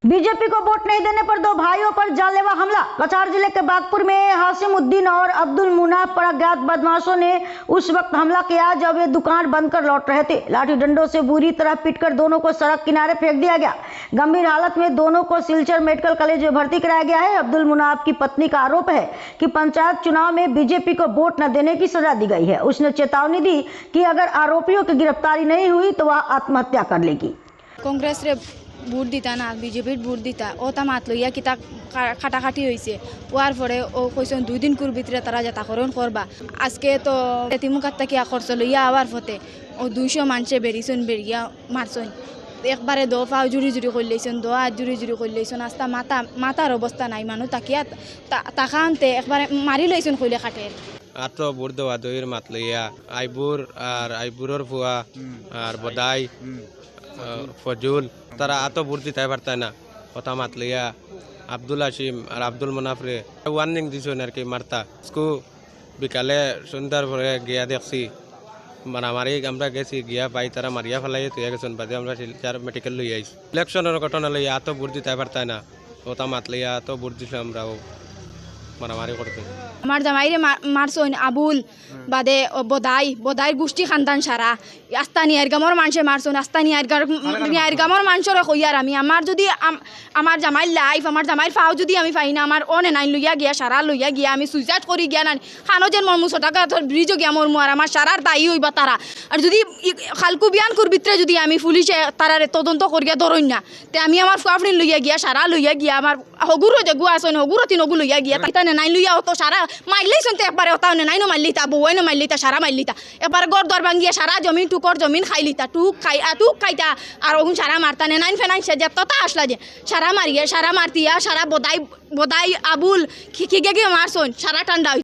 BJP को vote नहीं देने पर दो भाइयों पर जानलेवा हमला। लाचार जिले के बागपुर में हाशिमुद्दीन और अब्दुल मुनाफ पर अज्ञात बदमाशों ने उस वक्त हमला किया जब वे दुकान बंद कर लौट रहे थे। लाठी डंडों से बुरी तरह पीटकर दोनों को सड़क किनारे फेंक दिया गया। गंभीर हालत में दोनों को सिलचर मेडिकल कॉलेज में भर्ती कराया गया है। अब्दुल मुनाफ की पत्नी का आरोप है कि पंचायत चुनाव में बीजेपी को वोट न देने की सजा दी गई है। उसने चेतावनी दी कि अगर आरोपियों की गिरफ्तारी नहीं हुई तो वह आत्महत्या कर लेगी। कांग्रेस रे ভোট দিতা না বিজেপির ভোট দিতা ও তা মাত লইয়া কিতা খাটাখাটি হয়েছে ওয়ার পরে ও কইছেন 2 দিন কুর ভিতরে তারা যেটা করণ করবা আজকে তো তিমুকাত্তা কি খরচ লইয়া আবার ফতে ও 200 মানুষে বেরিয়েছেন বেরিয়া মারছেন একবারে দফা জুড়ি জুড়ি করলেছেন দোয়া জুড়ি জুড়ি করলেছেন আস্তা মাতার অবস্থা নাই মানুষ তাকিয়া তাকানতে একবারে মারি লইছেন কইলে খাটে আতো ভোট দেওয়া দইয়ের মাত লইয়া আইবুরের ফুয়া আর বদাই ফজুল তারা আতো ভোট দিতে পারতাই না কথা মাত লইয়া আব্দুল হাশিম আর আব্দুল মুনাফরে ওয়ার্নিং দিছেন আর কি মারতা স্কু বিকালে সন্ধ্যার পরে গিয়া দেখছি মারামারি আমরা গেছি গিয়া পাই তারা মারিয়া ফেলাই তুই গেছেন বাদে আমরা শিলচর মেডিকেল লই আইছি ইলেকশনের ঘটনা লইয়া আতো ভোট দিতে পারতাই না কথা মাত লইয়া আতো ভোট দিছিলাম আমরাও মারামারি করতে আমার জামাইরে মারছন আবুল বাদে বদাই গোষ্ঠী খানদান সারা আস্তানি আরগামর মানুষে মারছন আস্তানি আরগামর মানুষের কইয়ার আমি আমার যদি আমার জামাইর লাইফ আমার জামাইর ফাও যদি আমি পাই না আমার অনে নাইন লইয়া গিয়া সারা লইয়া গিয়া আমি সুইসাইড করি গিয়া না খানো যেন মর মুসো টাকা ব্রিজও গিয়া মর আর আমার সারার তাই হইবা তারা আর যদি খালকু বিয়ান কর ভিতরে যদি আমি পুলিশে তারারে তদন্ত করিয়া ধরই না তে আমি আমার ফুয়াফড়ি লইয়া গিয়া সারা লইয়া গিয়া আমার হগুরো যে গুয়া আসন হগুরো তিন হগু লইয়া গিয়া তাইনে নাইন লইয়া তো সারা মাইলেই শুনতে একবারে ওটাও নাইনো মারলিতা বউয়াইনো মারলিতা সারা মারলিতা একবার গড় দর ভাঙ্গিয়া সারা জমিন টুকর জমিন খাইলিতা টুক খাইতা আর ওগুন সারা মারতানে নাইন ফেনাইন সে যেতটা আসলা যে সারা মারিয়া সারা মারতিয়া সারা বদাই আবুল খিগে গিয়ে মারছন সারা ঠান্ডা